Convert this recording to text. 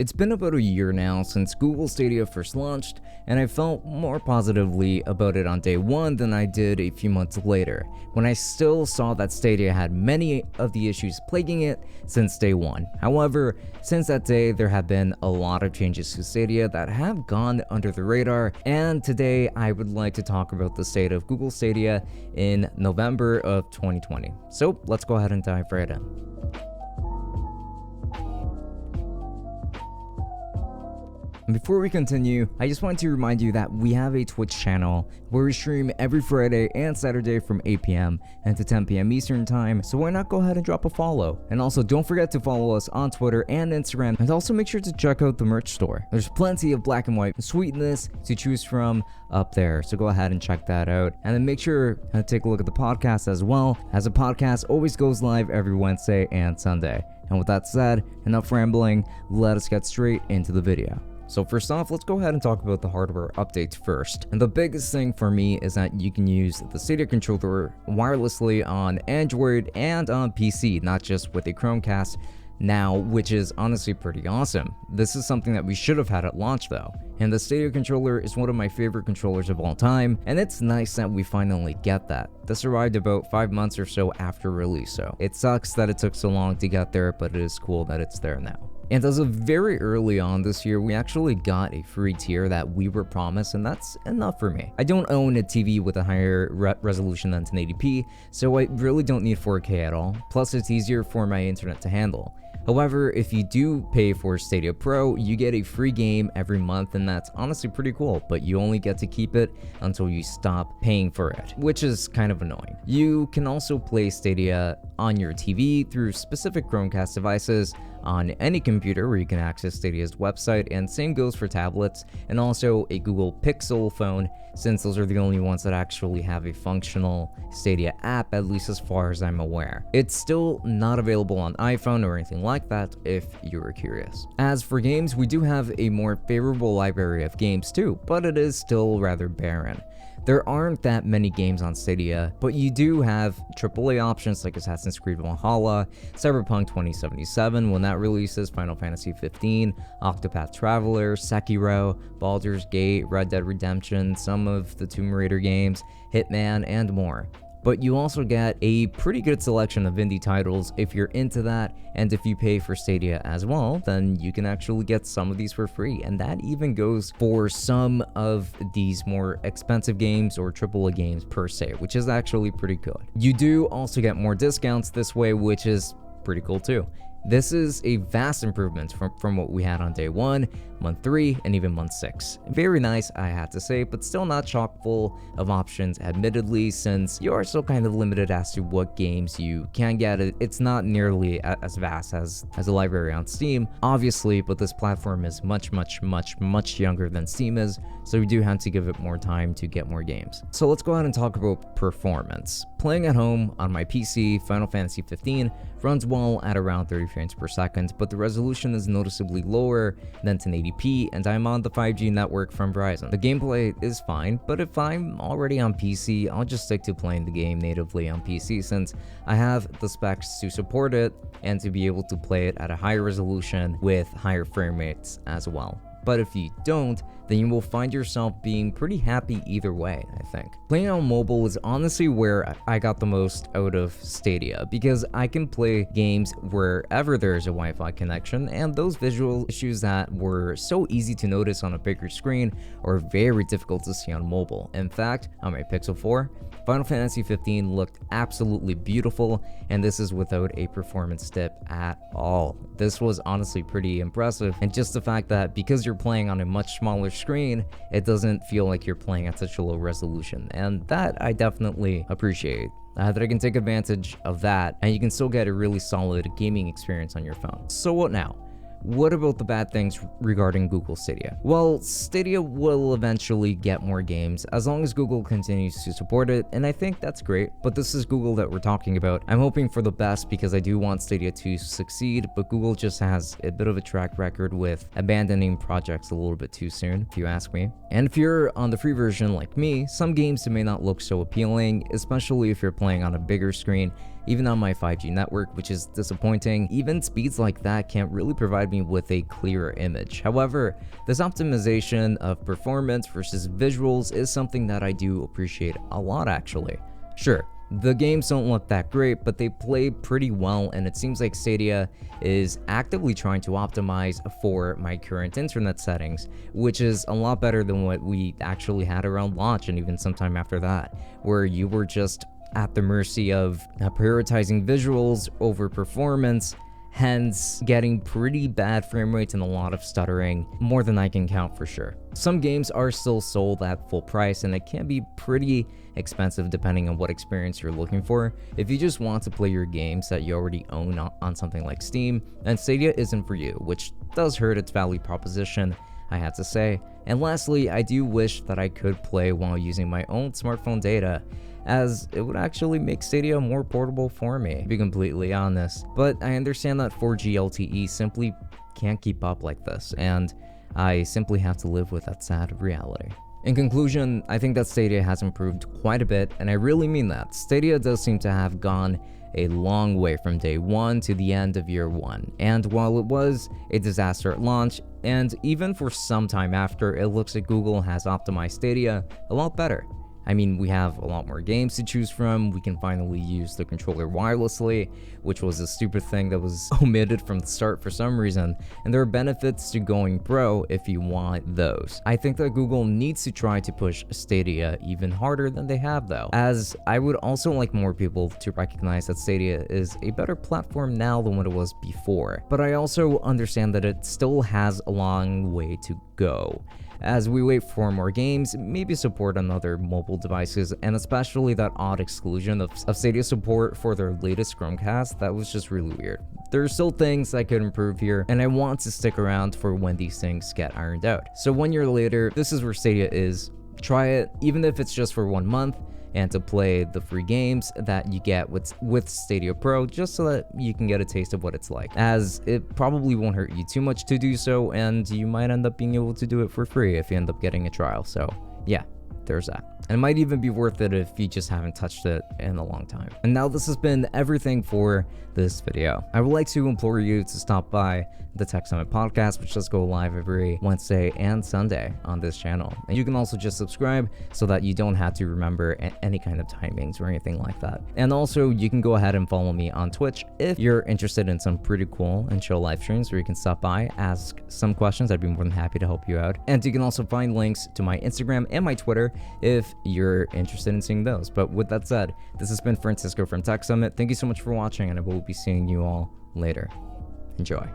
It's been about a year now since Google Stadia first launched, and I felt more positively about it on day one than I did a few months later, when I still saw that Stadia had many of the issues plaguing it since day one. However, since that day, there have been a lot of changes to Stadia that have gone under the radar, and today I would like to talk about the state of Google Stadia in November of 2020. So let's go ahead and dive right in. Before we continue, I just want to remind you that we have a Twitch channel where we stream every Friday and Saturday from 8 p.m. and to 10 p.m. Eastern Time, so why not go ahead and drop a follow? And also don't forget to follow us on Twitter and Instagram, and also make sure to check out the merch store. There's plenty of black and white sweetness to choose from up there, so go ahead and check that out. And then make sure to take a look at the podcast as well, as the podcast always goes live every Wednesday and Sunday. And with that said, enough rambling, let us get straight into the video. So first off, let's go ahead and talk about the hardware updates first. And the biggest thing for me is that you can use the Stadia controller wirelessly on Android and on PC, not just with a Chromecast now, which is honestly pretty awesome. This is something that we should have had at launch though. And the Stadia controller is one of my favorite controllers of all time, and it's nice that we finally get that. This arrived about 5 months or so after release, so it sucks that it took so long to get there, but it is cool that it's there now. And as of very early on this year, we actually got a free tier that we were promised, and that's enough for me. I don't own a TV with a higher resolution than 1080p, so I really don't need 4K at all. Plus, it's easier for my internet to handle. However, if you do pay for Stadia Pro, you get a free game every month, and that's honestly pretty cool, but you only get to keep it until you stop paying for it, which is kind of annoying. You can also play Stadia on your TV through specific Chromecast devices, on any computer where you can access Stadia's website, and same goes for tablets and also a Google Pixel phone, since those are the only ones that actually have a functional Stadia app, at least as far as I'm aware. It's still not available on iPhone or anything like that if you were curious. As for games, we do have a more favorable library of games too, but it is still rather barren. There aren't that many games on Stadia, but you do have AAA options like Assassin's Creed Valhalla, Cyberpunk 2077 when that releases, Final Fantasy 15, Octopath Traveler, Sekiro, Baldur's Gate, Red Dead Redemption, some of the Tomb Raider games, Hitman, and more. But you also get a pretty good selection of indie titles if you're into that, and if you pay for Stadia as well, then you can actually get some of these for free, and that even goes for some of these more expensive games or AAA games per se, which is actually pretty good. You do also get more discounts this way, which is pretty cool too. This is a vast improvement from what we had on day one, month 3, and even month 6. Very nice, I have to say, but still not chock full of options, admittedly, since you are still kind of limited as to what games you can get. It's not nearly as vast as a library on Steam, obviously, but this platform is much younger than Steam is, so we do have to give it more time to get more games. So let's go ahead and talk about performance. Playing at home on my PC, Final Fantasy 15 runs well at around 30 frames per second, but the resolution is noticeably lower than 1080p, and I'm on the 5G network from Verizon. The gameplay is fine, but if I'm already on PC, I'll just stick to playing the game natively on PC, since I have the specs to support it and to be able to play it at a higher resolution with higher frame rates as well. But if you don't, then you will find yourself being pretty happy either way, I think. Playing on mobile is honestly where I got the most out of Stadia, because I can play games wherever there's a Wi-Fi connection, and those visual issues that were so easy to notice on a bigger screen are very difficult to see on mobile. In fact, on my Pixel 4, Final Fantasy 15 looked absolutely beautiful, and this is without a performance dip at all. This was honestly pretty impressive, and just the fact that because you're playing on a much smaller screen, it doesn't feel like you're playing at such a low resolution, and that I definitely appreciate. That I can take advantage of that, and you can still get a really solid gaming experience on your phone. So what now? What about the bad things regarding Google Stadia? Well, Stadia will eventually get more games as long as Google continues to support it, and I think that's great, but this is Google that we're talking about. I'm hoping for the best because I do want Stadia to succeed, but Google just has a bit of a track record with abandoning projects a little bit too soon, if you ask me. And if you're on the free version like me, some games may not look so appealing, especially if you're playing on a bigger screen, even on my 5G network, which is disappointing. Even speeds like that can't really provide me with a clearer image. However, this optimization of performance versus visuals is something that I do appreciate a lot actually. Sure, the games don't look that great, but they play pretty well, and it seems like Stadia is actively trying to optimize for my current internet settings, which is a lot better than what we actually had around launch and even sometime after that, where you were just at the mercy of prioritizing visuals over performance, hence getting pretty bad frame rates and a lot of stuttering, more than I can count for sure. Some games are still sold at full price, and it can be pretty expensive depending on what experience you're looking for. If you just want to play your games that you already own on something like Steam, then Stadia isn't for you, which does hurt its value proposition, I have to say. And lastly, I do wish that I could play while using my own smartphone data, as it would actually make Stadia more portable for me, to be completely honest. But I understand that 4G LTE simply can't keep up like this, and I simply have to live with that sad reality. In conclusion, I think that Stadia has improved quite a bit, and I really mean that. Stadia does seem to have gone a long way from day one to the end of year one, and while it was a disaster at launch, and even for some time after, it looks like Google has optimized Stadia a lot better. I mean, we have a lot more games to choose from, we can finally use the controller wirelessly, which was a stupid thing that was omitted from the start for some reason, and there are benefits to going pro if you want those. I think that Google needs to try to push Stadia even harder than they have though, as I would also like more people to recognize that Stadia is a better platform now than what it was before, but I also understand that it still has a long way to go, as we wait for more games, maybe support on other mobile devices, and especially that odd exclusion of Stadia support for their latest Chromecast. That was just really weird. There are still things I could improve here, and I want to stick around for when these things get ironed out. So 1 year later, this is where Stadia is. Try it, even if it's just for 1 month, and to play the free games that you get with Stadia Pro, just so that you can get a taste of what it's like, as it probably won't hurt you too much to do so, and you might end up being able to do it for free if you end up getting a trial. So yeah, there's that. And it might even be worth it if you just haven't touched it in a long time. And now this has been everything for this video. I would like to implore you to stop by the Tech Summit podcast, which does go live every Wednesday and Sunday on this channel. And you can also just subscribe so that you don't have to remember any kind of timings or anything like that. And also you can go ahead and follow me on Twitch if you're interested in some pretty cool and chill live streams where you can stop by, ask some questions. I'd be more than happy to help you out. And you can also find links to my Instagram and my Twitter if you're interested in seeing those. But with that said, this has been Francisco from Tech Summit. Thank you so much for watching, and I will be seeing you all later. Enjoy.